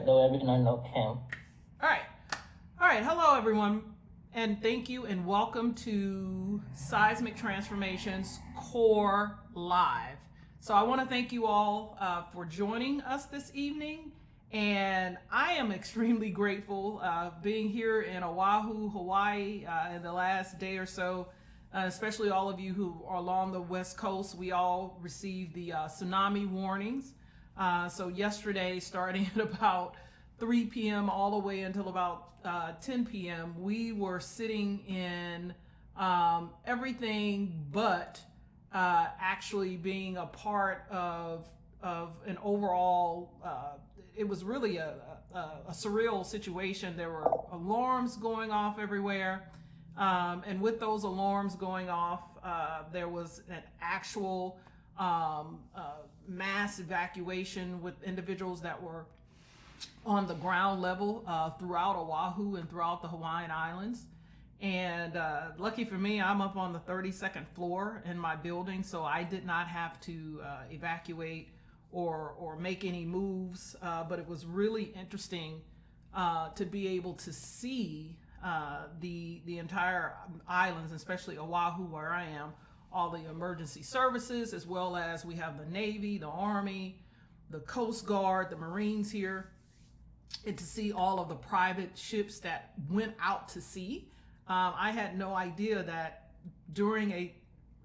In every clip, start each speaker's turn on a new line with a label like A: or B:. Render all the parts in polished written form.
A: though everything I know Kim.
B: All right. All right. Hello, everyone. And thank you and welcome to Seismic Transformations Core Live. So I want to thank you all for joining us this evening. And I am extremely grateful being here in Oahu, Hawaii in the last day or so, especially all of you who are along the West Coast. We all received the tsunami warnings. So yesterday, starting at about 3 p.m. all the way until about 10 p.m., we were sitting in everything but actually being a part of an overall, it was really a surreal situation. There were alarms going off everywhere. And with those alarms going off, there was an actual mass evacuation with individuals that were on the ground level throughout Oahu and throughout the Hawaiian Islands. And lucky for me, I'm up on the 32nd floor in my building, so I did not have to evacuate or make any moves. But it was really interesting to be able to see the entire islands, especially Oahu, where I am, all the emergency services, as well as we have the Navy, the Army, the Coast Guard, the Marines here, and to see all of the private ships that went out to sea. I had no idea that during a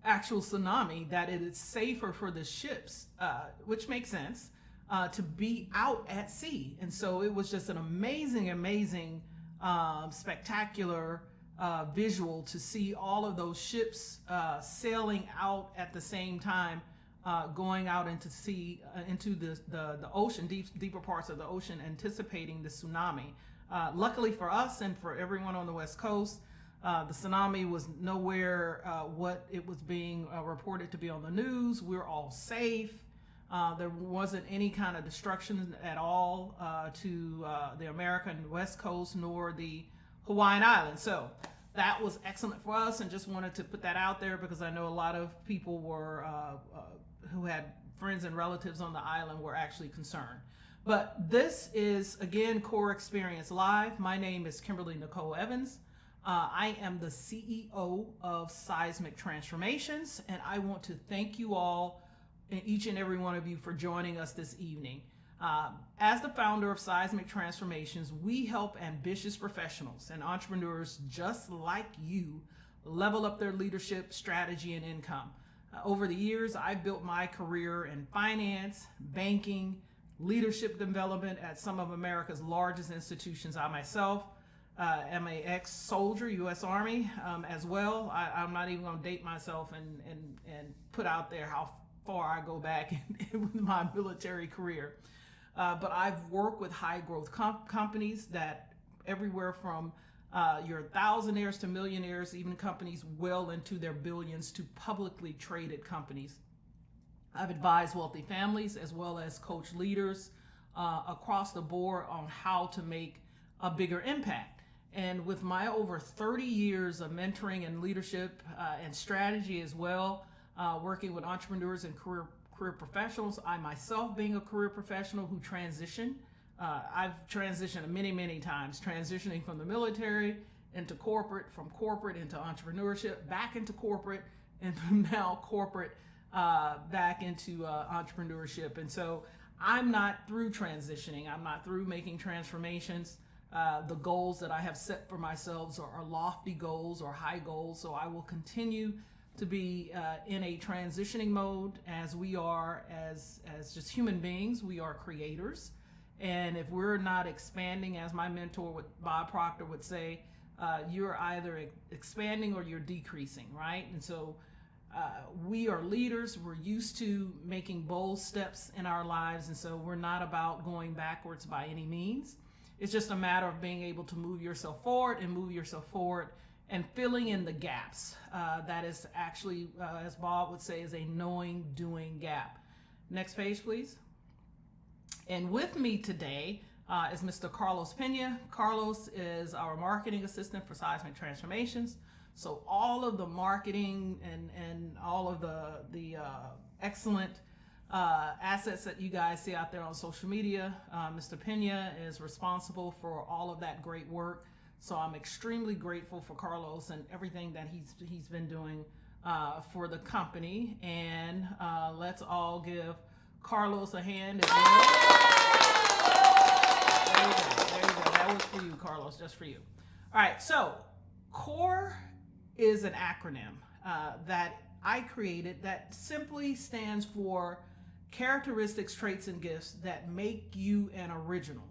B: actual tsunami that it is safer for the ships, which makes sense, to be out at sea. And so it was just an amazing, spectacular visual to see all of those ships sailing out at the same time, going out into sea, into the ocean, deeper parts of the ocean, anticipating the tsunami. Luckily for us and for everyone on the West Coast, the tsunami was nowhere what it was being reported to be on the news. We're all safe. There wasn't any kind of destruction at all to the American West Coast nor the Hawaiian Islands. So that was excellent for us, and just wanted to put that out there because I know a lot of people were who had friends and relatives on the island were actually concerned. But this is, again, Core Experience Live. My name is Kimberly Nicole Evans. I am the CEO of Seismic Transformations, and I want to thank you all, and each and every one of you, for joining us this evening. As the founder of Seismic Transformations, we help ambitious professionals and entrepreneurs just like you level up their leadership, strategy, and income. Over the years, I've built my career in finance, banking, leadership development at some of America's largest institutions. I myself am an ex-soldier, U.S. Army, as well. I'm not even going to date myself and put out there how far I go back with my military career. But I've worked with high growth companies that everywhere from your thousandaires to millionaires, even companies well into their billions, to publicly traded companies. I've advised wealthy families as well as coach leaders across the board on how to make a bigger impact. And with my over 30 years of mentoring and leadership and strategy as well, working with entrepreneurs and career professionals, I myself being a career professional who transitioned. I've transitioned many times, transitioning from the military into corporate, from corporate into entrepreneurship, back into corporate, and from now corporate back into entrepreneurship. And so I'm not through transitioning. I'm not through making transformations. The goals that I have set for myself are lofty goals or high goals. So I will continue to be in a transitioning mode, as we are as just human beings. We are creators. And if we're not expanding, as my mentor, Bob Proctor, would say, you're either expanding or you're decreasing, right? And so we are leaders. We're used to making bold steps in our lives. And so we're not about going backwards by any means. It's just a matter of being able to move yourself forward and filling in the gaps. That is actually, as Bob would say, is a knowing, doing gap. Next page, please. And with me today is Mr. Carlos Pena. Carlos is our marketing assistant for Seismic Transformations. So all of the marketing and all of the excellent assets that you guys see out there on social media. Mr. Pena is responsible for all of that great work. So I'm extremely grateful for Carlos and everything that he's been doing for the company. And let's all give Carlos a hand as well. There you go. There you go. That was for you, Carlos, just for you. All right. So C.O.R.E is an acronym that I created that simply stands for characteristics, traits, and gifts that make you an original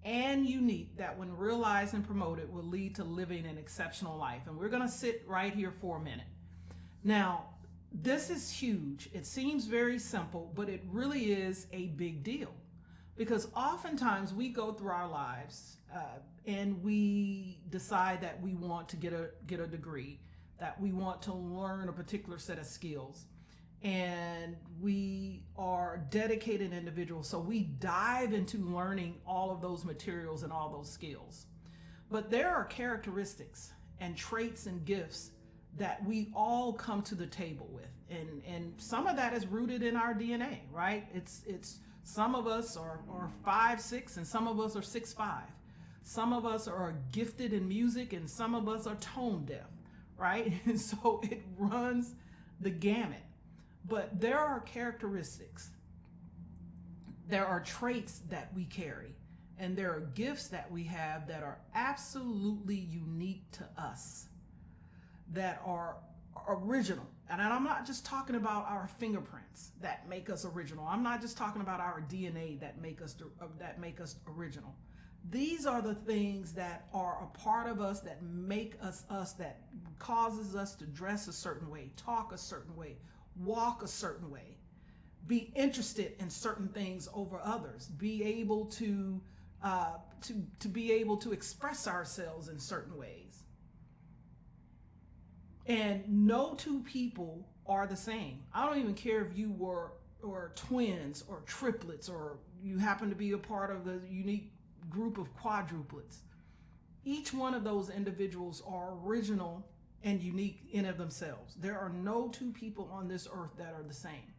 B: and unique, that when realized and promoted will lead to living an exceptional life. And we're going to sit right here for a minute. Now, this is huge. It seems very simple, but it really is a big deal, because oftentimes we go through our lives and we decide that we want to get a degree, that we want to learn a particular set of skills, and we are dedicated individuals. So we dive into learning all of those materials and all those skills. But there are characteristics and traits and gifts that we all come to the table with. And some of that is rooted in our DNA, right? It's some of us are 5'6", and some of us are 6'5". Some of us are gifted in music, and some of us are tone deaf, right? And so it runs the gamut. But there are characteristics, there are traits that we carry, and there are gifts that we have that are absolutely unique to us, that are original. And I'm not just talking about our fingerprints that make us original. I'm not just talking about our DNA that make us original. These are the things that are a part of us, that make us us, that causes us to dress a certain way, talk a certain way, walk a certain way, be interested in certain things over others, be able to be able to express ourselves in certain ways. And no two people are the same. I don't even care if you were twins or triplets, or you happen to be a part of the unique group of quadruplets. Each one of those individuals are original and unique in of themselves. There are no two people on this earth that are the same.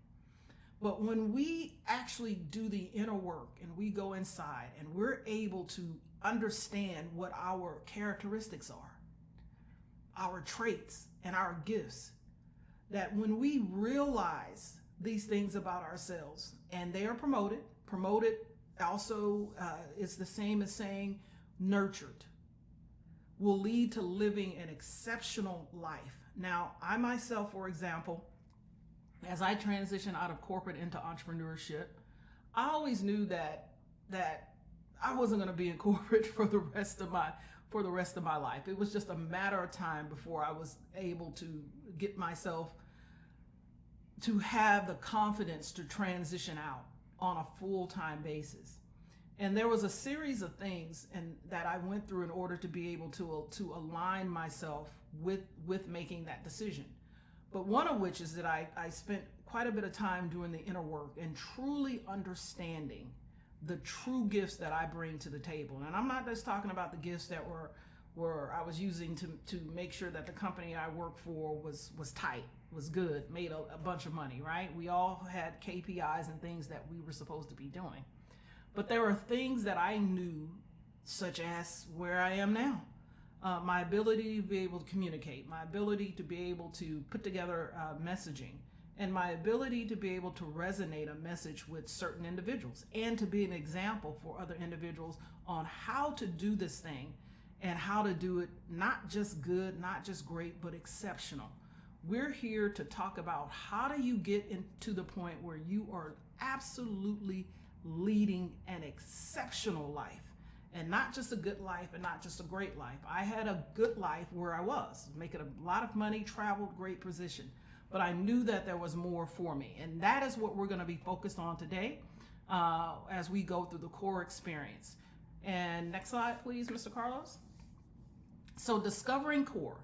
B: But when we actually do the inner work and we go inside and we're able to understand what our characteristics are, our traits and our gifts, that when we realize these things about ourselves and they are promoted also is the same as saying nurtured, will lead to living an exceptional life. Now, I myself, for example, as I transitioned out of corporate into entrepreneurship, I always knew that I wasn't going to be in corporate for the rest of my life. It was just a matter of time before I was able to get myself to have the confidence to transition out on a full-time basis. And there was a series of things that I went through in order to be able to align myself with making that decision. But one of which is that I spent quite a bit of time doing the inner work and truly understanding the true gifts that I bring to the table. And I'm not just talking about the gifts that were I was using to make sure that the company I work for was tight, was good, made a bunch of money, right? We all had KPIs and things that we were supposed to be doing. But there are things that I knew, such as where I am now. My ability to be able to communicate, my ability to be able to put together messaging, and my ability to be able to resonate a message with certain individuals, and to be an example for other individuals on how to do this thing and how to do it not just good, not just great, but exceptional. We're here to talk about how do you get into the point where you are absolutely leading an exceptional life, and not just a good life and not just a great life. I had a good life where I was making a lot of money, traveled, great position, but I knew that there was more for me. And that is what we're going to be focused on today as we go through the C.O.R.E experience. And next slide, please, Mr. Carlos. So discovering C.O.R.E,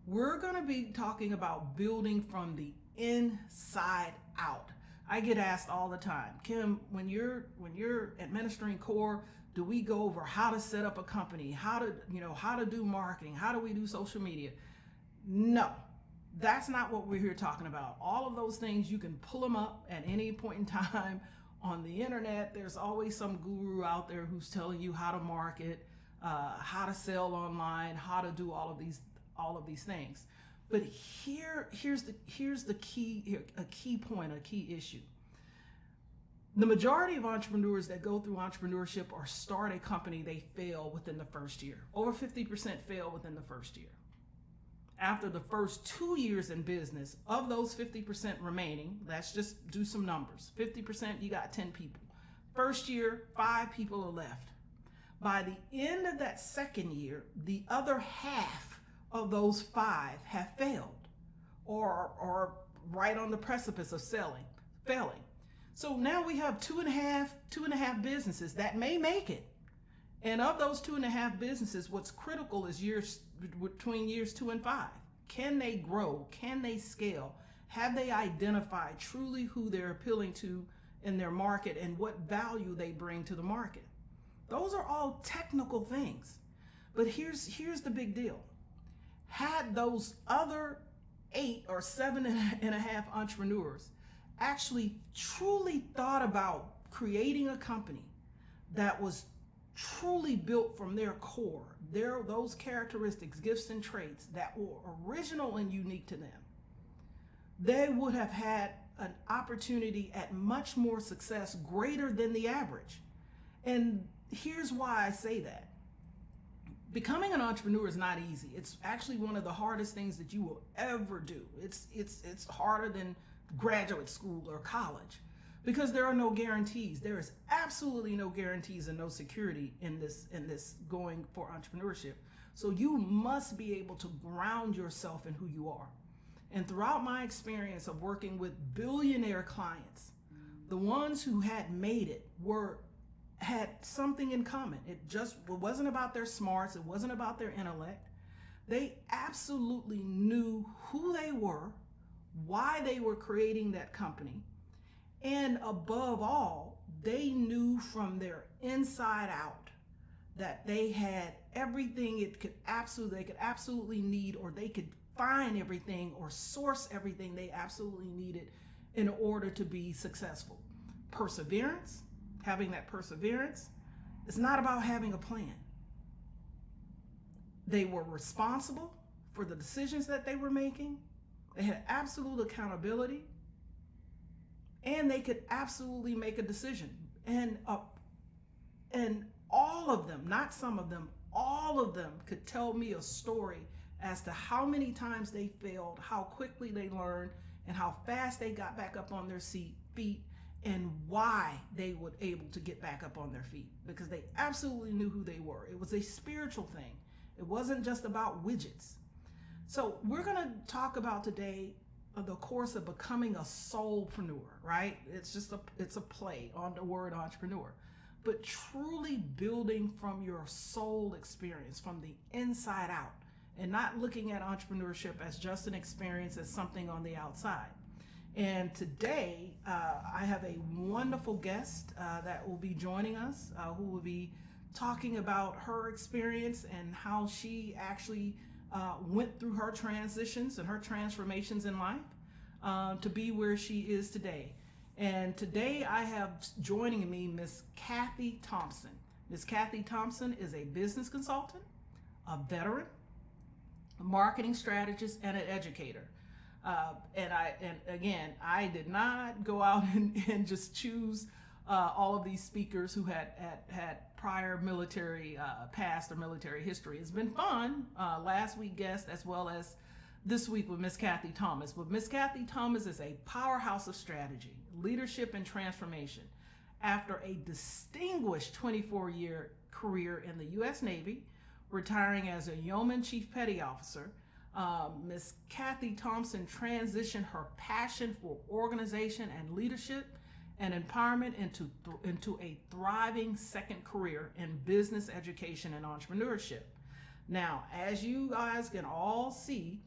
B: we're going to be talking about building from the inside out. I get asked all the time, Kim, when you're administering C.O.R.E, do we go over how to set up a company, how to do marketing, how do we do social media? No, That's not what we're here talking about. All of those things, you can pull them up at any point in time on the internet. There's always some guru out there who's telling you how to market, how to sell online, how to do all of these things. But here's the key, a key point, a key issue. The majority of entrepreneurs that go through entrepreneurship or start a company, they fail within the first year. Over 50% fail within the first year. After the first 2 years in business, of those 50% remaining, let's just do some numbers. 50%, you got 10 people. First year, 5 people are left. By the end of that second year, the other half of those 5 have failed or are right on the precipice of failing. So now we have two and a half businesses that may make it. And of those 2.5 businesses, what's critical is between years 2 and 5. Can they grow? Can they scale? Have they identified truly who they're appealing to in their market and what value they bring to the market? Those are all technical things. But here's the big deal. Had those other 8 or 7.5 entrepreneurs actually truly thought about creating a company that was truly built from their core, those characteristics, gifts, and traits that were original and unique to them, they would have had an opportunity at much more success, greater than the average. And here's why I say that. Becoming an entrepreneur is not easy. It's actually one of the hardest things that you will ever do. It's harder than graduate school or college, because there are no guarantees. There is absolutely no guarantees and no security in this going for entrepreneurship. So you must be able to ground yourself in who you are. And throughout my experience of working with billionaire clients, the ones who had made it had something in common. It wasn't about their smarts. It wasn't about their intellect. They absolutely knew who they were, why they were creating that company, and above all, they knew from their inside out that they had everything they could absolutely need, or they could find everything or source everything they absolutely needed in order to be successful. Perseverance, having that perseverance, it's not about having a plan. They were responsible for the decisions that they were making. They had absolute accountability, and they could absolutely make a decision. And all of them, not some of them, all of them could tell me a story as to how many times they failed, how quickly they learned, and how fast they got back up on their feet, and why they were able to get back up on their feet, because they absolutely knew who they were. It was a spiritual thing. It wasn't just about widgets. So we're going to talk about today the course of becoming a soulpreneur, right? It's a play on the word entrepreneur, but truly building from your soul experience, from the inside out, and not looking at entrepreneurship as just an experience, as something on the outside. And today, I have a wonderful guest that will be joining us, who will be talking about her experience and how she actually went through her transitions and her transformations in life to be where she is today. And today I have joining me Miss Kathy Thompson. Miss Kathy Thompson is a business consultant, a veteran, a marketing strategist, and an educator. And again, I did not go out and just choose all of these speakers who had prior military past or military history. It's been fun. Last week guest, as well as this week with Miss Kathy Thomas. But Miss Kathy Thomas is a powerhouse of strategy, leadership, and transformation. After a distinguished 24-year career in the U.S. Navy, retiring as a Yeoman Chief Petty Officer, Miss Kathy Thompson transitioned her passion for organization and leadership and empowerment into a thriving second career in business education and entrepreneurship. Now, as you guys can all see,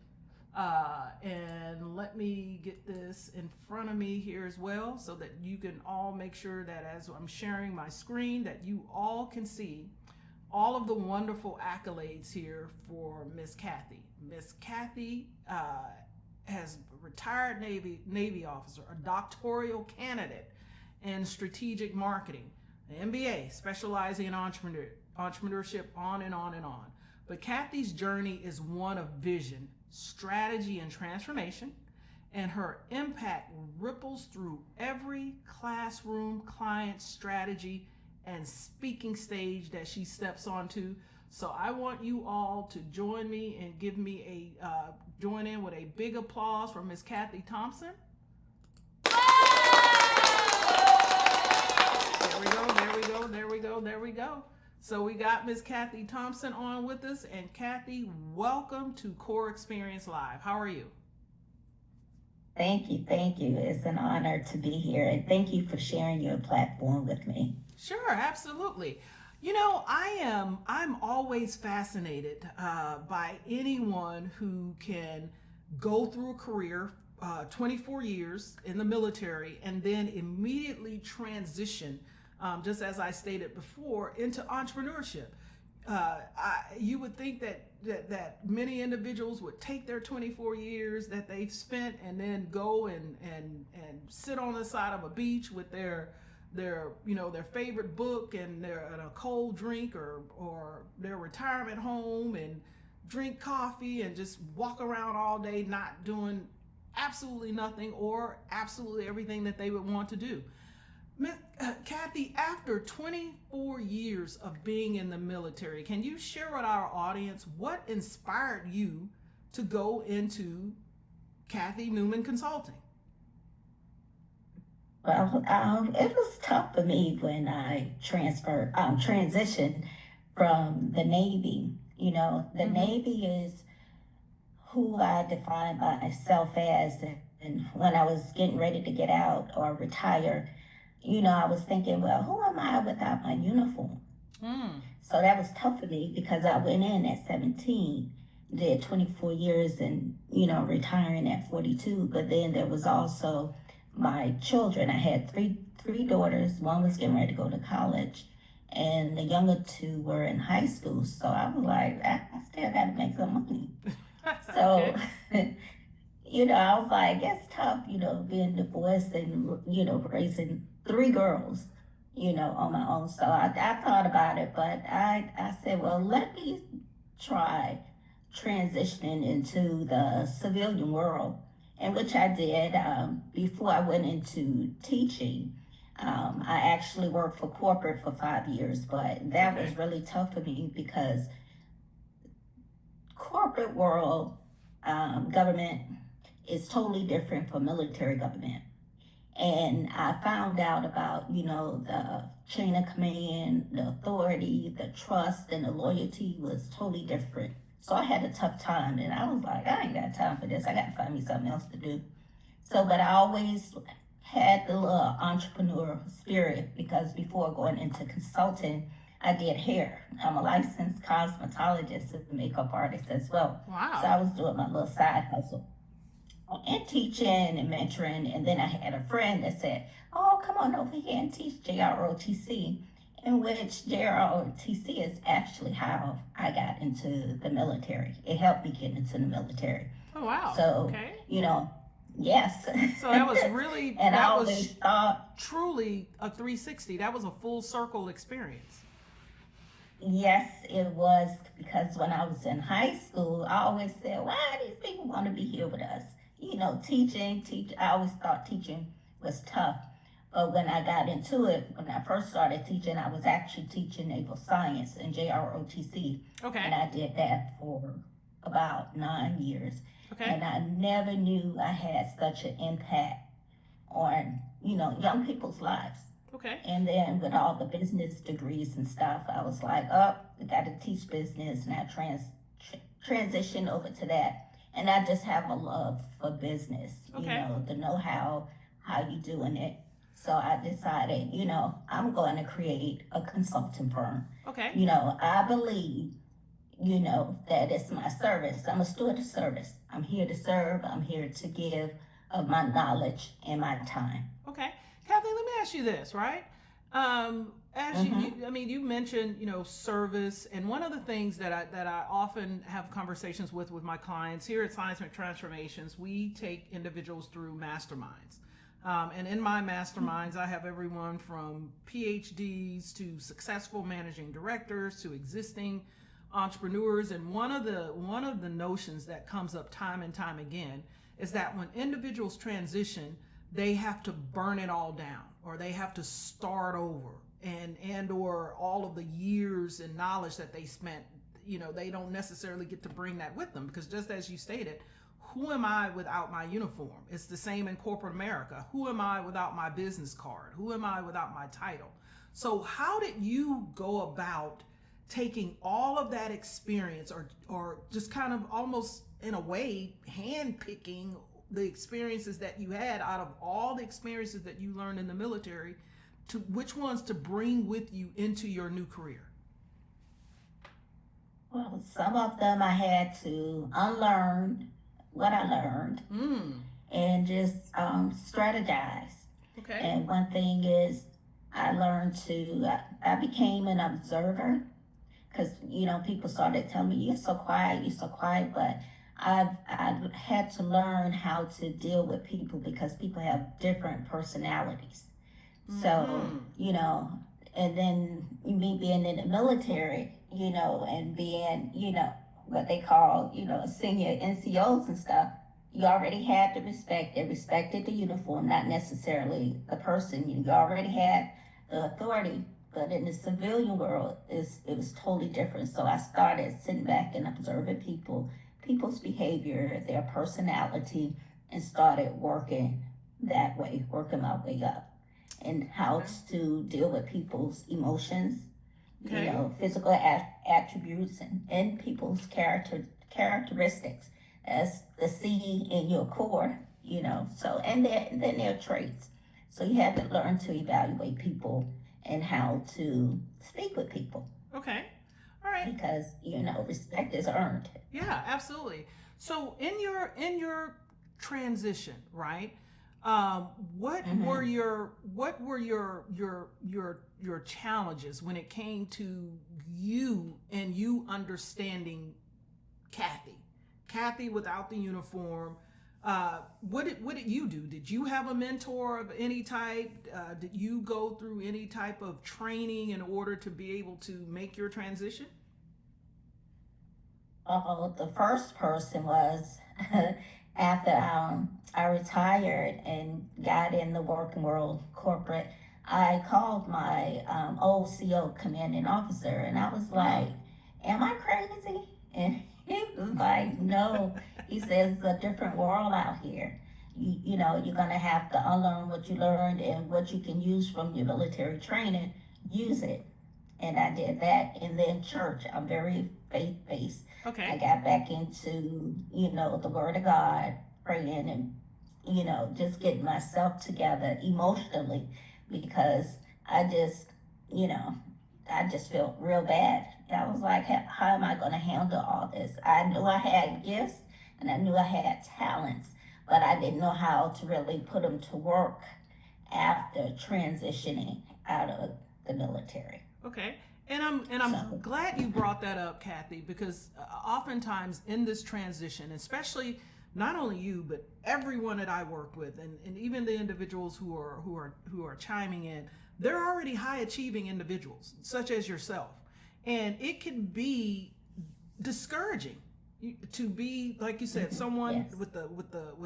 B: and let me get this in front of me here as well, so that you can all make sure that as I'm sharing my screen, that you all can see all of the wonderful accolades here for Miss Kathy. Miss Kathy as a retired Navy officer, a doctoral candidate in strategic marketing, an MBA specializing in entrepreneurship, on and on and on. But Kathy's journey is one of vision, strategy, and transformation, and her impact ripples through every classroom, client, strategy, and speaking stage that she steps onto. So I want you all to join me and give me join in with a big applause for Miss Kathy Thompson. There we go, there we go, there we go, there we go. So we got Miss Kathy Thompson on with us, and Kathy, welcome to C.O.R.E Experience Live. How are you?
A: Thank you, thank you. It's an honor to be here, and thank you for sharing your platform with me.
B: Sure, absolutely. You know, I'm always fascinated by anyone who can go through a career, 24 years in the military, and then immediately transition, just as I stated before, into entrepreneurship. You would think that many individuals would take their 24 years that they've spent and then go and sit on the side of a beach with their favorite book and a cold drink or their retirement home and drink coffee and just walk around all day not doing absolutely nothing or absolutely everything that they would want to do. Kathy, after 24 years of being in the military, can you share with our audience what inspired you to go into Kathy Newman Consulting?
A: Well, it was tough for me when I transitioned from the Navy. You know, the Navy is who I define myself as. And when I was getting ready to get out or retire, I was thinking, well, who am I without my uniform? So that was tough for me because I went in at 17, did 24 years and, retiring at 42. But then there was also my children. I had three daughters. One was getting ready to go to college, and the younger two were in high school. So I was like, I still got to make some money. So, I was like, it's tough, being divorced and, raising three girls, on my own. So I thought about it, but I said, well, let me try transitioning into the civilian world, in which I did. Before I went into teaching, I actually worked for corporate for 5 years, but that was really tough for me because corporate world, government is totally different from military government. And I found out about, the chain of command, the authority, the trust, and the loyalty was totally different. So I had a tough time, and I was like, I ain't got time for this. I got to find me something else to do. So, but I always had the little entrepreneur spirit because before going into consulting, I did hair. I'm a licensed cosmetologist and makeup artist as well.
B: Wow.
A: So I was doing my little side hustle and teaching and mentoring. And then I had a friend that said, oh, come on over here and teach JROTC, in which JROTC is actually how I got into the military. It helped me get into the military.
B: Oh, wow.
A: So, yes.
B: So that was really,
A: and
B: that
A: I
B: was
A: always thought,
B: truly a 360. That was a full circle experience.
A: yes, it was, because when I was in high school, I always said, why do these people want to be here with us? Teaching. I always thought teaching was tough. But when I got into it, when I first started teaching, I was actually teaching naval science in JROTC.
B: Okay.
A: And I did that for about 9 years.
B: Okay.
A: And I never knew I had such an impact on, young people's lives.
B: Okay.
A: And then with all the business degrees and stuff, I was like, oh, I got to teach business. And I transitioned over to that. And I just have a love for business, the know-how, how you doing it. So I decided, I'm going to create a consulting firm.
B: Okay.
A: I believe, that it's my service. I'm a steward of service. I'm here to serve. I'm here to give of my knowledge and my time.
B: Okay. Kathy, let me ask you this, right? as
A: Mm-hmm.
B: I mean, you mentioned, service, and one of the things that I often have conversations with my clients here at Seismic Transformations, we take individuals through masterminds. And in my masterminds, I have everyone from PhDs to successful managing directors to existing entrepreneurs. And one of the notions that comes up time and time again is that when individuals transition, they have to burn it all down, or they have to start over, and or all of the years and knowledge that they spent, they don't necessarily get to bring that with them, because just as you stated, who am I without my uniform? It's the same in corporate America. Who am I without my business card? Who am I without my title? So how did you go about taking all of that experience, or just kind of almost in a way hand picking the experiences that you had out of all the experiences that you learned in the military, to which ones to bring with you into your new career?
A: Well, some of them I had to unlearn what I learned
B: Mm.
A: and just strategize.
B: Okay.
A: And one thing is, I learned I became an observer, because people started telling me, you're so quiet, but I had to learn how to deal with people, because people have different personalities. So,
B: Mm-hmm.
A: and then me being in the military, and being, what they call, senior NCOs and stuff, you already had the respect. They respected the uniform, not necessarily the person. You already had the authority. But in the civilian world, it was totally different. So I started sitting back and observing people's behavior, their personality, and started working that way, working my way up, and how
B: Okay.
A: to deal with people's emotions,
B: Okay.
A: physical attributes, and people's characteristics, as the C in your core, so, and then their traits. So you had to learn to evaluate people and how to speak with people,
B: Okay. All right.
A: because respect is earned.
B: Yeah, absolutely. So in your transition, right? What were
A: Mm-hmm.
B: your challenges when it came to you and you understanding Kathy? Kathy without the uniform. What did you do? Did you have a mentor of any type? Did you go through any type of training in order to be able to make your transition?
A: The first person was after I retired and got in the working world, corporate. I called my old CO commanding officer, and I was like, "Am I crazy?" And he was like, "No." He says, "It's a different world out here. You're gonna have to unlearn what you learned, and what you can use from your military training, use it." And I did that. And then church, I'm very faith based. I
B: Okay.
A: got back into, the Word of God, praying, and, just getting myself together emotionally, because I just, you know, I just felt real bad. I was like, how am I going to handle all this? I knew I had gifts and I knew I had talents, but I didn't know how to really put them to work after transitioning out of the military.
B: Okay. And I'm
A: So,
B: glad you brought that up, Kathy, because oftentimes in this transition, especially not only you, but everyone that I work with, and even the individuals who are chiming in, they're already high achieving individuals, such as yourself. And it can be discouraging to be, like you said, someone
A: yes.
B: with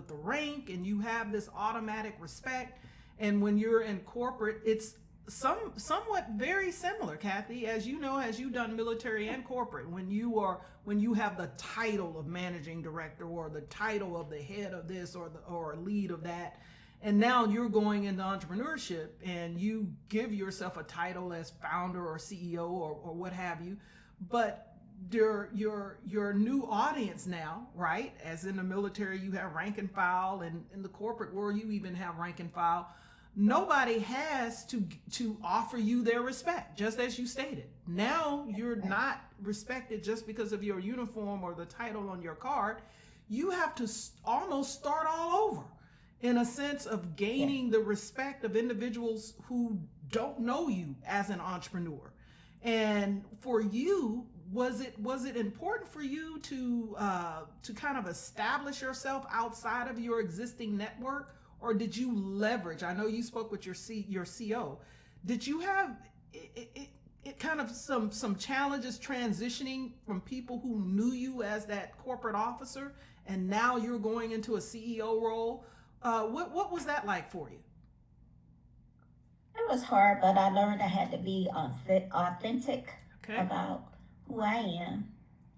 B: the rank, and you have this automatic respect. And when you're in corporate, it's somewhat very similar, Kathy, as you know, as you've done military and corporate. When you have the title of managing director, or the title of the head of this, or lead of that, and now you're going into entrepreneurship, and you give yourself a title as founder or CEO, or what have you, but your new audience now, right? As in the military, you have rank and file, and in the corporate world, you even have rank and file. Nobody has to offer you their respect, just as you stated. Now you're not respected just because of your uniform or the title on your card. You have to almost start all over. in a sense of
A: Yes.
B: gaining the respect of individuals who don't know you as an entrepreneur. And for you, was it important for you to kind of establish yourself outside of your existing network, or did you leverage? I know you spoke with your CO. Did you have it kind of some challenges transitioning from people who knew you as that corporate officer, and now you're going into a CEO role? What was that like for you?
A: It was hard, but I learned I had to be authentic
B: Okay.
A: about who I am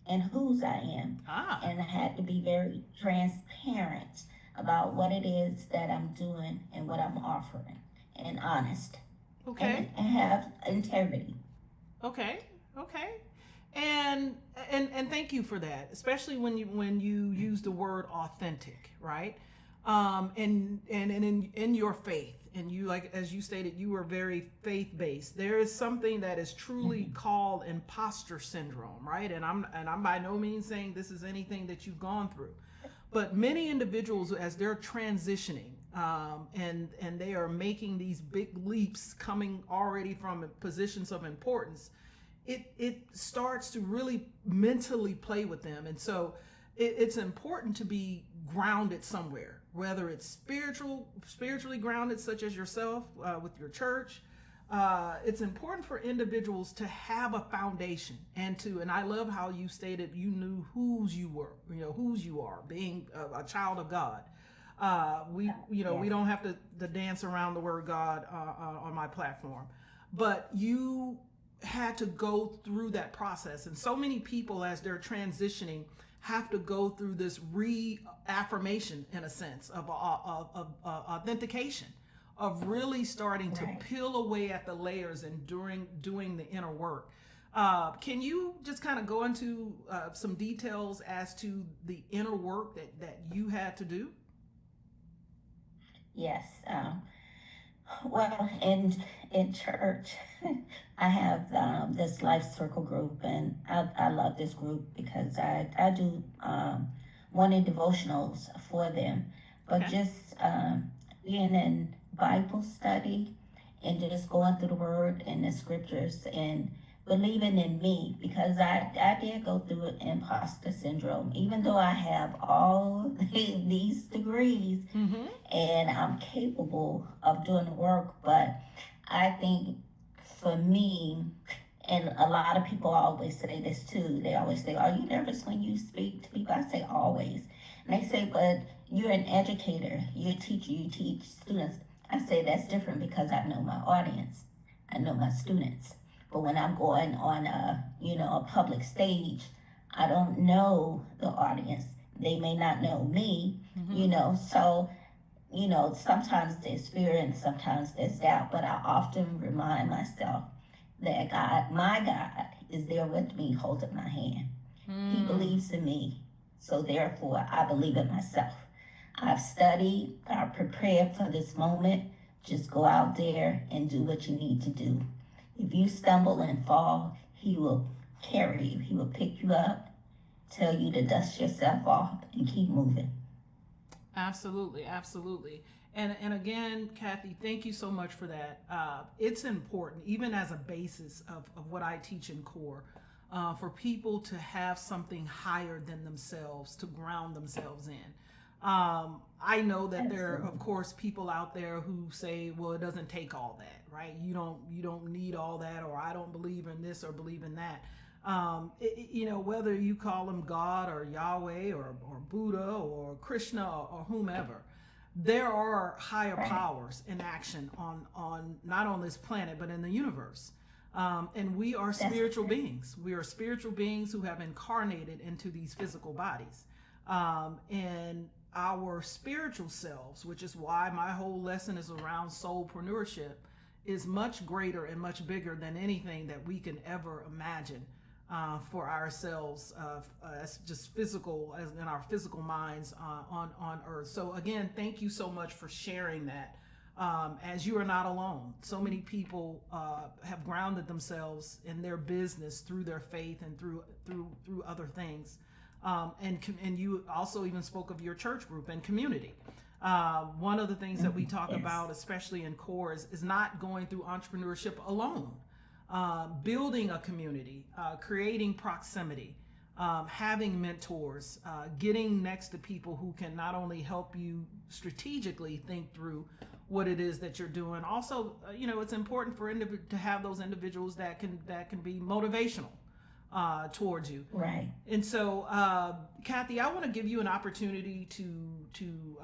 A: and whose I am.
B: Ah.
A: And I had to be very transparent about what it is that I'm doing and what I'm offering, and honest,
B: Okay.
A: and have integrity.
B: Okay. Okay. And and thank you for that, especially when you use the word authentic, right? And in your faith, and you, like as you stated, you were very faith based. There is something that is truly
A: Mhm.
B: called imposter syndrome, right? And I'm by no means saying this is anything that you've gone through, but many individuals, as they're transitioning, and they are making these big leaps, coming already from positions of importance, it starts to really mentally play with them. And so it's important to be grounded somewhere, whether it's spiritually grounded, such as yourself, with your church. It's important for individuals to have a foundation, and I love how you stated you knew whose you were, whose you are, being a child of God. We
A: Yes.
B: don't have to dance around the word God on my platform, but you had to go through that process. And so many people, as they're transitioning, have to go through this reaffirmation, in a sense, of authentication, of really starting to
A: Right.
B: peel away at the layers and during doing the inner work. Can you just kind of go into some details as to the inner work that you had to do?
A: Yes. Well, in church, I have this life circle group, and I love this group because I do morning devotionals for them. But
B: Okay.
A: just being in Bible study and just going through the Word and the Scriptures and believing in me, because I did go through an imposter syndrome, even though I have all these degrees
B: Mm-hmm.
A: and I'm capable of doing the work. But I think for me, and a lot of people always say this too, they always say, "Are you nervous when you speak to people?" I say, "Always." And they say, "But you're an educator, you're a teacher, you teach students." I say, "That's different because I know my audience, I know my students. But when I'm going on a public stage, I don't know the audience. They may not know me,
B: Mm-hmm.
A: so sometimes there's fear and sometimes there's doubt, but I often remind myself that God, my God, is there with me holding my hand. He
B: Mm.
A: believes in me, so therefore I believe in myself. I've studied, I've prepared for this moment. Just go out there and do what you need to do. If you stumble and fall, He will carry you, He will pick you up, tell you to dust yourself off and keep moving."
B: Absolutely, absolutely. And again, Kathy, thank you so much for that. It's important, even as a basis of what I teach in core, for people to have something higher than themselves to ground themselves in. I know that there are, of
A: Absolutely.
B: course, people out there who say, "Well, it doesn't take all that, right? You don't need all that," or "I don't believe in this or believe in that." Whether you call them God or Yahweh or Buddha or Krishna or whomever, there are higher
A: Right.
B: powers in action on not on this planet but in the universe. And we are
A: That's
B: spiritual
A: correct.
B: beings. We are spiritual beings who have incarnated into these physical bodies. And our spiritual selves, which is why my whole lesson is around soulpreneurship, is much greater and much bigger than anything that we can ever imagine for ourselves, as just physical, as in our physical minds on earth. So again, thank you so much for sharing that. As you are not alone, so many people have grounded themselves in their business through their faith and through other things. And you also even spoke of your church group and community. One of the things that we talk
A: Yes.
B: about, especially in C.O.R.E, is not going through entrepreneurship alone. Building a community, creating proximity, having mentors, getting next to people who can not only help you strategically think through what it is that you're doing. Also, it's important for to have those individuals that can be motivational towards you.
A: Right.
B: And so, Kathy, I want to give you an opportunity to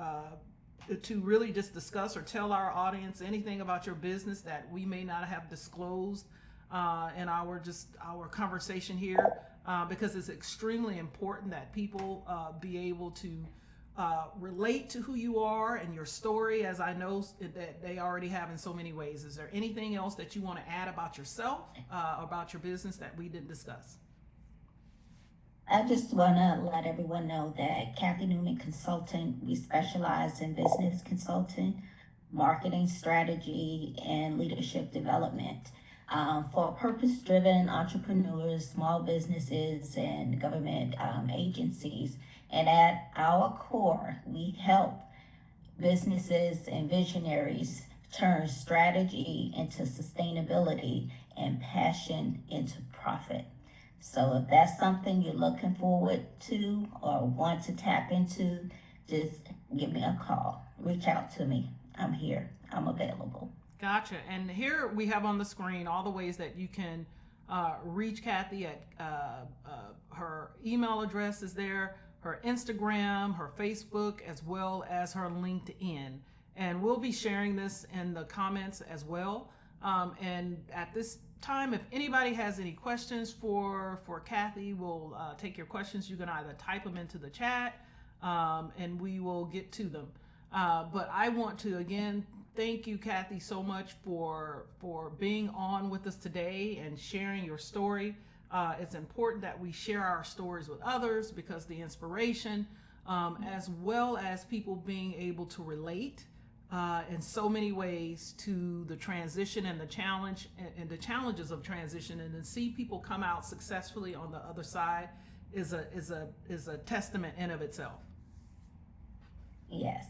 B: really just discuss or tell our audience anything about your business that we may not have disclosed in our conversation here, because it's extremely important that people be able to relate to who you are and your story, as I know that they already have in so many ways. Is there anything else that you want to add about yourself, about your business that we didn't discuss?
A: I just want to let everyone know that Kathy Newman Consultant, we specialize in business consulting, marketing strategy, and leadership development for purpose-driven entrepreneurs, small businesses, and government agencies. And at our core, we help businesses and visionaries turn strategy into sustainability and passion into profit. So if that's something you're looking forward to or want to tap into, just give me a call. Reach out to me. I'm here. I'm available.
B: Gotcha. And here we have on the screen all the ways that you can reach Kathy at her email address is there, her Instagram, her Facebook, as well as her LinkedIn. And we'll be sharing this in the comments as well. And at this time, if anybody has any questions for Kathy, we'll take your questions. You can either type them into the chat and we will get to them. But I want to again thank you, Kathy, so much for being on with us today and sharing your story. It's important that we share our stories with others because the inspiration, as well as people being able to relate in so many ways to the transition and the challenge and the challenges of transition, and then see people come out successfully on the other side is a testament in of itself.
A: Yes,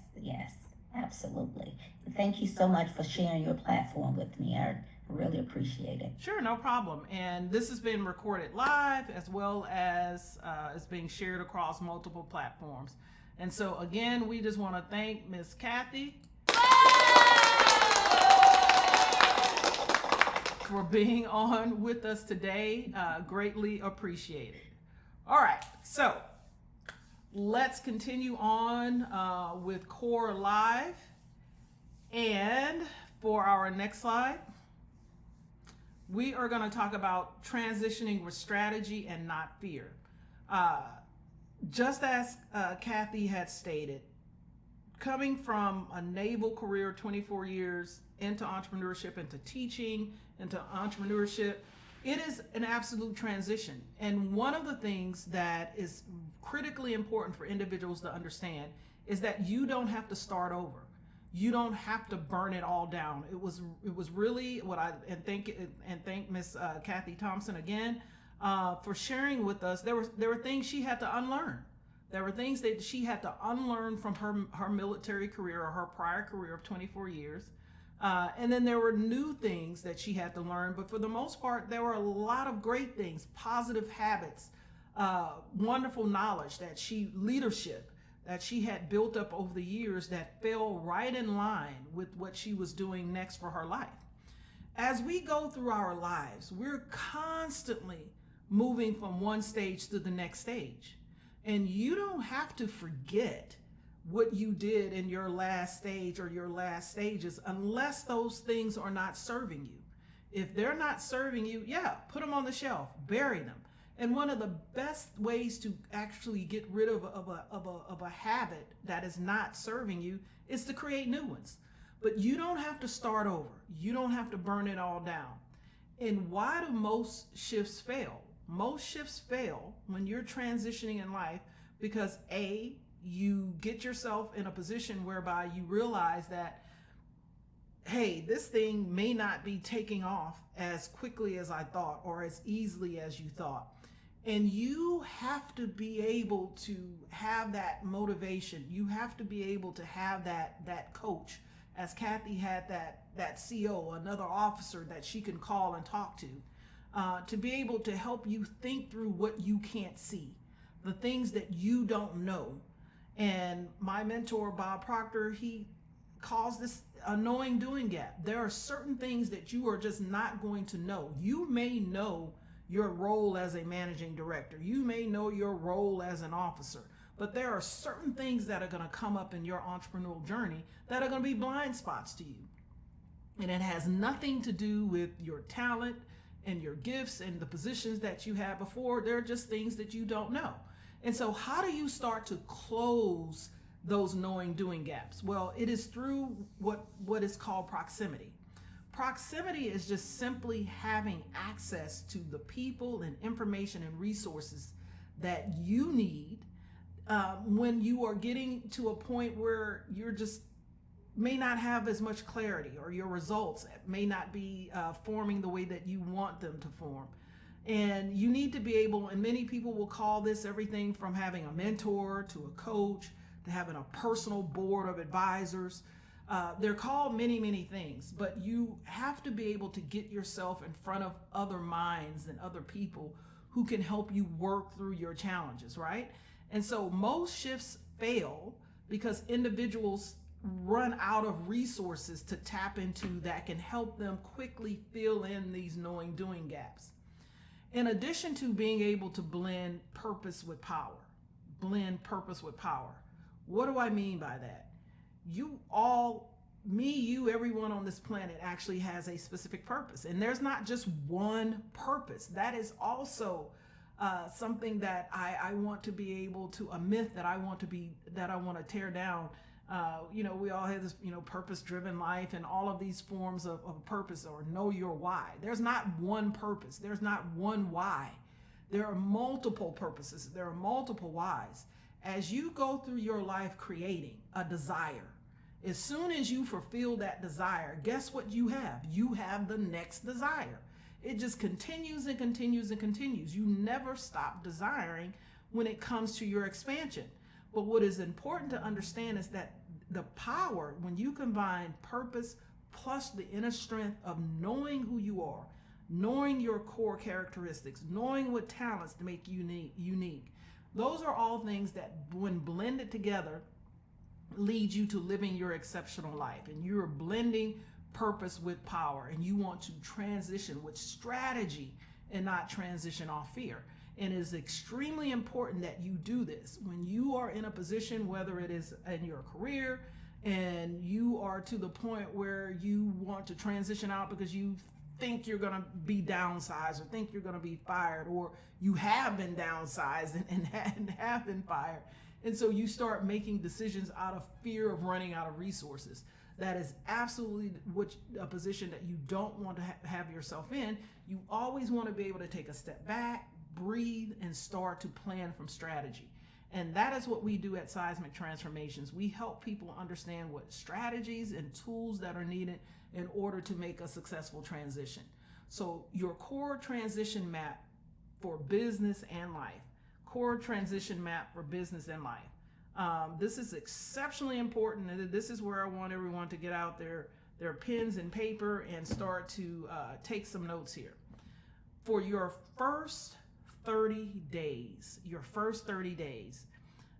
A: absolutely. Thank you so much for sharing your platform with me. I really appreciate it.
B: Sure, no problem. And this has been recorded live as well as is being shared across multiple platforms. And so again, we just want to thank Miss Kathy for being on with us today. Greatly appreciated. All right, so let's continue on with C.O.R.E Live. And for our next slide, we are going to talk about transitioning with strategy and not fear. Just as Kathy had stated, coming from a naval career, 24 years into entrepreneurship, into teaching, into entrepreneurship, it is an absolute transition. And one of the things that is critically important for individuals to understand is that you don't have to start over. You don't have to burn it all down. It was really what thank Miss Kathy Thompson again for sharing with us. There were things she had to unlearn. There were things that she had to unlearn from her military career or her prior career of 24 years. And then there were new things that she had to learn. But for the most part, there were a lot of great things, positive habits, wonderful knowledge leadership that she had built up over the years that fell right in line with what she was doing next for her life. As we go through our lives, we're constantly moving from one stage to the next stage. And you don't have to forget what you did in your last stage or your last stages unless those things are not serving you. If they're not serving you, put them on the shelf, bury them. And one of the best ways to actually get rid of a habit that is not serving you is to create new ones. But you don't have to start over. You don't have to burn it all down. And why do most shifts fail? Most shifts fail when you're transitioning in life because A, you get yourself in a position whereby you realize that, hey, this thing may not be taking off as quickly as I thought or as easily as you thought. And you have to be able to have that motivation. You have to be able to have that coach, as Kathy had that CO, another officer that she can call and talk to be able to help you think through what you can't see, the things that you don't know. And my mentor, Bob Proctor, he calls this a knowing doing gap. There are certain things that you are just not going to know. You may know your role as a managing director, you may know your role as an officer, but there are certain things that are going to come up in your entrepreneurial journey that are going to be blind spots to you. And it has nothing to do with your talent and your gifts and the positions that you had before. They're just things that you don't know. And so how do you start to close those knowing doing gaps? Well, it is through what is called proximity. Proximity is just simply having access to the people and information and resources that you need when you are getting to a point where you're just may not have as much clarity, or your results may not be forming the way that you want them to form. And you need to be able, and many people will call this everything from having a mentor to a coach to having a personal board of advisors. They're called many, many things, but you have to be able to get yourself in front of other minds and other people who can help you work through your challenges, right? And so most shifts fail because individuals run out of resources to tap into that can help them quickly fill in these knowing doing gaps. In addition to being able to blend purpose with power, what do I mean by that? You all, me, you, everyone on this planet actually has a specific purpose. And there's not just one purpose. That is also something that I want to be able to, a myth that I want to tear down. We all have this, purpose-driven life and all of these forms of purpose, or know your why. There's not one purpose. There's not one why. There are multiple purposes. There are multiple whys. As you go through your life creating a desire, as soon as you fulfill that desire, guess what you have? You have the next desire. It just continues and continues and continues. You never stop desiring when it comes to your expansion. But what is important to understand is that the power, when you combine purpose plus the inner strength of knowing who you are, knowing your core characteristics, knowing what talents to make you unique, those are all things that, when blended together, lead you to living your exceptional life. And you're blending purpose with power, and you want to transition with strategy and not transition off fear. And it is extremely important that you do this when you are in a position, whether it is in your career and you are to the point where you want to transition out because you think you're going to be downsized, or think you're going to be fired, or you have been downsized and have been fired. And so you start making decisions out of fear of running out of resources. That is absolutely a position that you don't want to have yourself in. You always want to be able to take a step back, breathe, and start to plan from strategy. And that is what we do at Seismic Transformations. We help people understand what strategies and tools that are needed in order to make a successful transition. So your core transition map for business and life. Core transition map for business and life. This is exceptionally important, and this is where I want everyone to get out their pens and paper and start to take some notes here. For your first 30 days,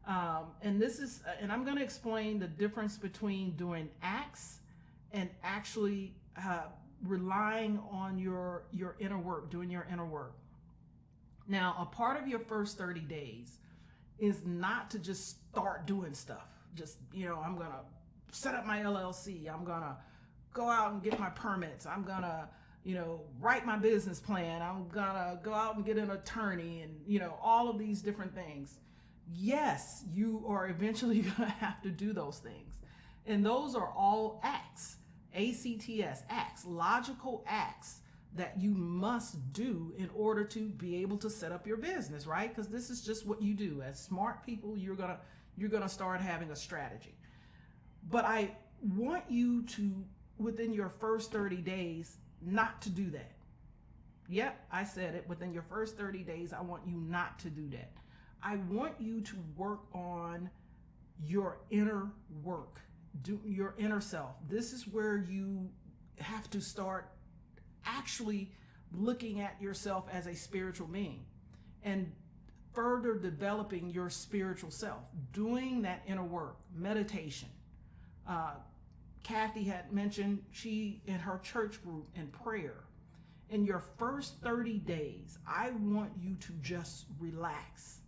B: and I'm going to explain the difference between doing acts and actually relying on your inner work, doing your inner work. Now, a part of your first 30 days is not to just start doing stuff. Just, I'm going to set up my LLC. I'm going to go out and get my permits. I'm going to, write my business plan. I'm going to go out and get an attorney and, all of these different things. Yes, you are eventually going to have to do those things. And those are all acts, ACTS, acts, logical acts that you must do in order to be able to set up your business, right? Because this is just what you do. As smart people, you're gonna start having a strategy. But I want you to, within your first 30 days, not to do that. Yep, I said it. Within your first 30 days, I want you not to do that. I want you to work on your inner work, do your inner self. This is where you have to start actually looking at yourself as a spiritual being and further developing your spiritual self, doing that inner work, meditation. Uh, Kathy had mentioned she in her church group and prayer. In your first 30 days, I want you to just relax,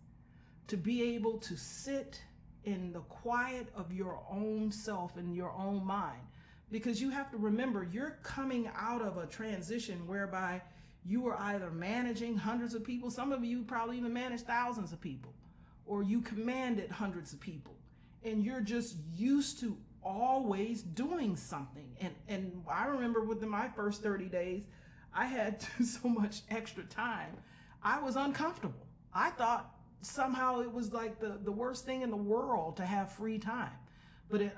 B: to be able to sit in the quiet of your own self and your own mind. Because you have to remember, you're coming out of a transition whereby you were either managing hundreds of people, some of you probably even managed thousands of people, or you commanded hundreds of people, and you're just used to always doing something. And I remember within my first 30 days, I had so much extra time. I was uncomfortable. I thought somehow it was like the worst thing in the world to have free time. But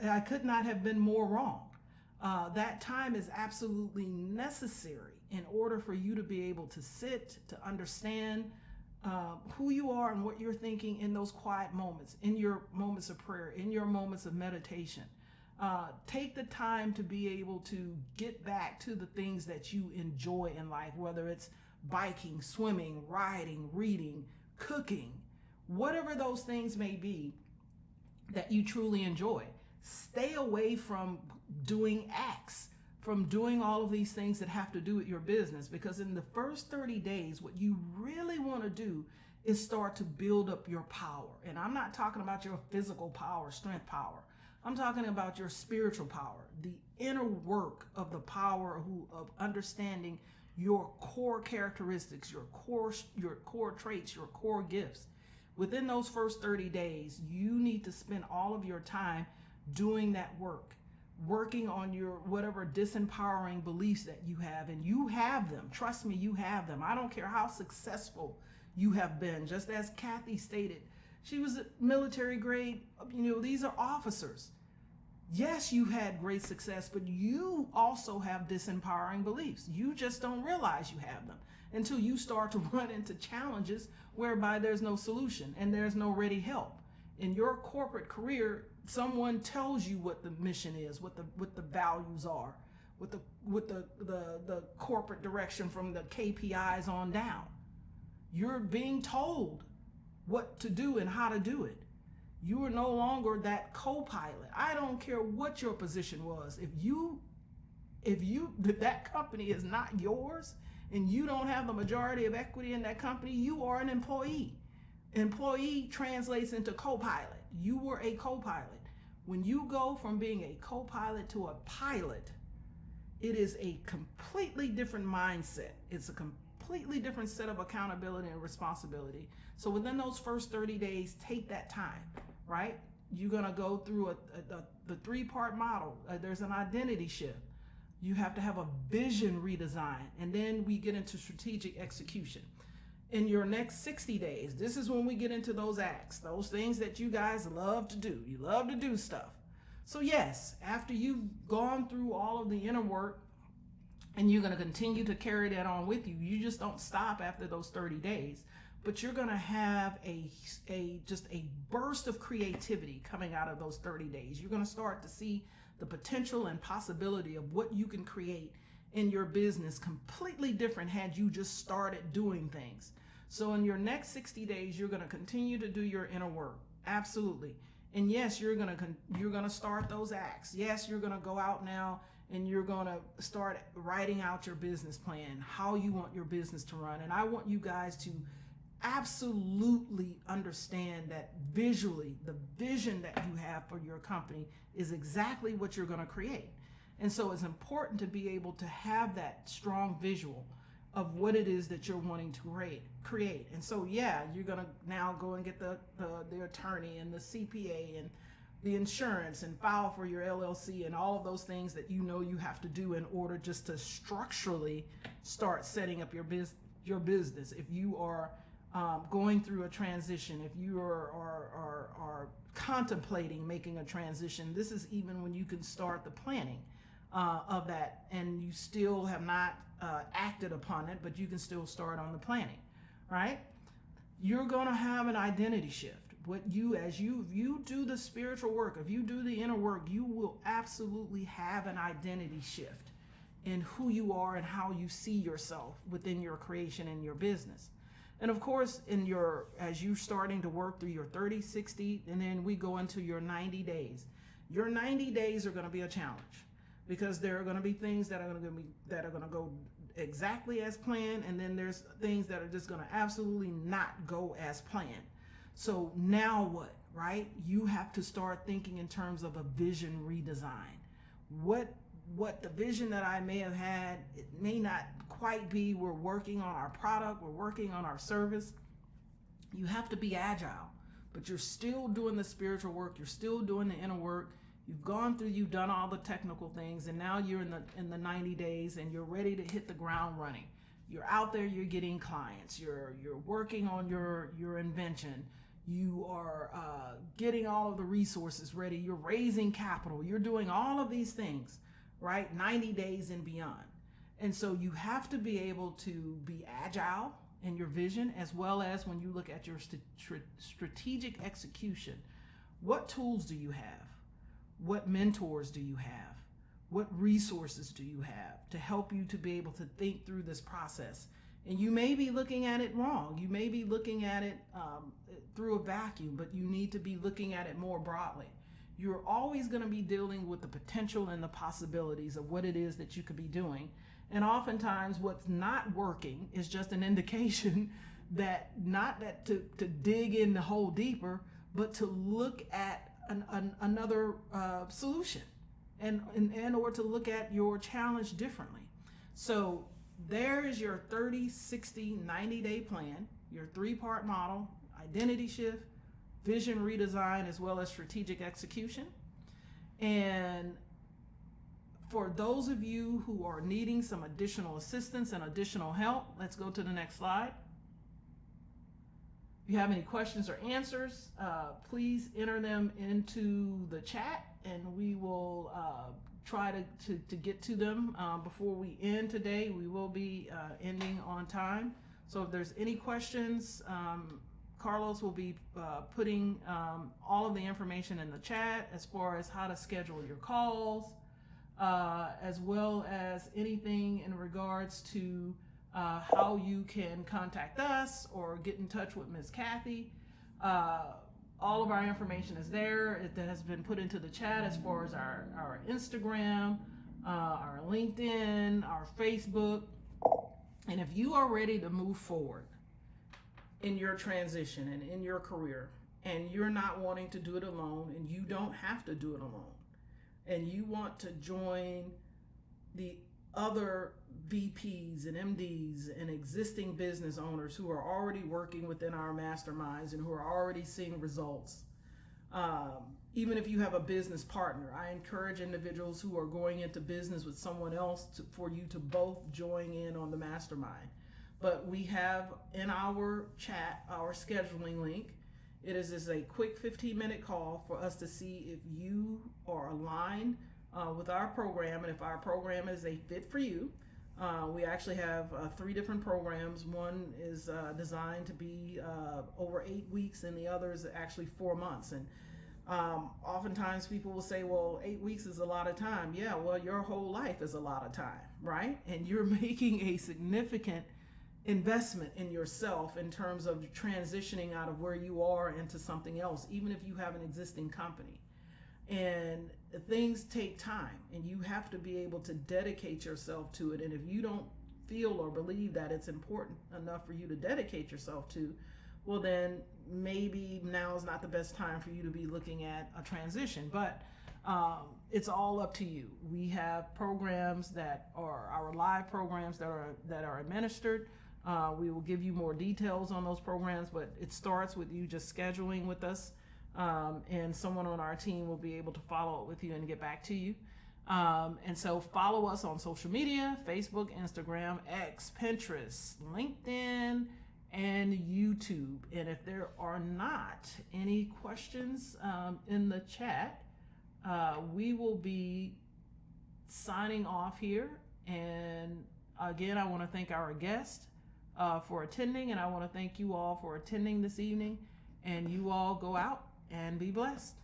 B: I could not have been more wrong. That time is absolutely necessary in order for you to be able to sit, to understand who you are and what you're thinking in those quiet moments, in your moments of prayer, in your moments of meditation. Take the time to be able to get back to the things that you enjoy in life, whether it's biking, swimming, riding, reading, cooking, whatever those things may be that you truly enjoy. Stay away from doing acts, from doing all of these things that have to do with your business, because in the first 30 days, what you really want to do is start to build up your power. And I'm not talking about your physical power, strength power. I'm talking about your spiritual power, the inner work of the power of understanding your core characteristics, your core traits, your core gifts. Within those first 30 days, you need to spend all of your time doing that work, working on your whatever disempowering beliefs that you have, and you have them. Trust me, you have them. I don't care how successful you have been. Just as Kathy stated, she was a military grade, these are officers. Yes, you've had great success, but you also have disempowering beliefs. You just don't realize you have them until you start to run into challenges whereby there's no solution and there's no ready help. In your corporate career, someone tells you what the mission is, what the values are, what the corporate direction from the KPIs on down. You're being told what to do and how to do it. You are no longer that co-pilot. I don't care what your position was. If that company is not yours and you don't have the majority of equity in that company, you are an employee. Employee translates into co-pilot. You were a co-pilot. When you go from being a co-pilot to a pilot, it is a completely different mindset. It's a completely different set of accountability and responsibility. So within those first 30 days, take that time, right? You're going to go through the 3-part model. There's an identity shift. You have to have a vision redesign. And then we get into strategic execution. In your next 60 days, this is when we get into those acts, those things that you guys love to do. You love to do stuff. So yes, after you've gone through all of the inner work, and you're going to continue to carry that on with you, you just don't stop after those 30 days, but you're going to have just a burst of creativity coming out of those 30 days. You're going to start to see the potential and possibility of what you can create in your business completely different had you just started doing things. So in your next 60 days, you're going to continue to do your inner work. Absolutely. And yes, you're going to start those acts. Yes, you're going to go out now and you're going to start writing out your business plan, how you want your business to run. And I want you guys to absolutely understand that visually, the vision that you have for your company is exactly what you're going to create. And so it's important to be able to have that strong visual of what it is that you're wanting to create. And so, yeah, you're going to now go and get the attorney and the CPA and the insurance and file for your LLC and all of those things that you know you have to do in order just to structurally start setting up your business. If you are going through a transition, if you are contemplating making a transition, this is even when you can start the planning. of that, and you still have not acted upon it, but you can still start on the planning, right? You're going to have an identity shift. What you, as you do the spiritual work, if you do the inner work, you will absolutely have an identity shift in who you are and how you see yourself within your creation and your business. And of course, as you're starting to work through your 30, 60, and then we go into your 90 days. Your 90 days are going to be a challenge, because there are going to be things that are going to go exactly as planned, and then there's things that are just going to absolutely not go as planned. So now what, right? You have to start thinking in terms of a vision redesign. What the vision that I may have had, it may not quite be. We're working on our product, we're working on our service. You have to be agile, but you're still doing the spiritual work, you're still doing the inner work. You've gone through, you've done all the technical things, and now you're in the 90 days and you're ready to hit the ground running. You're out there, you're getting clients, you're working on your invention. You are getting all of the resources ready. You're raising capital. You're doing all of these things, right? 90 days and beyond. And so you have to be able to be agile in your vision, as well as when you look at your strategic execution. What tools do you have? What mentors do you have? What resources do you have to help you to be able to think through this process? And you may be looking at it wrong. You may be looking at it through a vacuum, but you need to be looking at it more broadly. You're always going to be dealing with the potential and the possibilities of what it is that you could be doing. And oftentimes what's not working is just an indication that not that to dig in the hole deeper, but to look at another solution and or to look at your challenge differently. So there is your 30, 60, 90-day plan, your 3-part model: identity shift, vision redesign, as well as strategic execution. And for those of you who are needing some additional assistance and additional help, let's go to the next slide. If you have any questions or answers, please enter them into the chat, and we will try to get to them before we end today. We will be ending on time. So if there's any questions, Carlos will be putting all of the information in the chat as far as how to schedule your calls, as well as anything in regards to how you can contact us or get in touch with Ms. Kathy. All of our information is there. It has been put into the chat as far as our Instagram, our LinkedIn, our Facebook. And if you are ready to move forward in your transition and in your career, and you're not wanting to do it alone, and you don't have to do it alone, and you want to join the other VPs and MDs and existing business owners who are already working within our masterminds and who are already seeing results. Even if you have a business partner, I encourage individuals who are going into business with someone else for you to both join in on the mastermind. But we have in our chat our scheduling link. It is just a quick 15-minute call for us to see if you are aligned with our program, and if our program is a fit for you. We actually have 3 different programs. One is designed to be over 8 weeks, and the other is actually 4 months. And oftentimes people will say, well, 8 weeks is a lot of time. Yeah, well, your whole life is a lot of time, right? And you're making a significant investment in yourself in terms of transitioning out of where you are into something else, even if you have an existing company. And things take time, and you have to be able to dedicate yourself to it. And if you don't feel or believe that it's important enough for you to dedicate yourself to, well, then maybe now is not the best time for you to be looking at a transition. But it's all up to you. We have programs that are our live programs that are administered. We will give you more details on those programs, but it starts with you just scheduling with us. And someone on our team will be able to follow up with you and get back to you. And so follow us on social media: Facebook, Instagram, X, Pinterest, LinkedIn, and YouTube. And if there are not any questions in the chat, we will be signing off here. And again, I want to thank our guest for attending, and I want to thank you all for attending this evening. And you all go out and be blessed.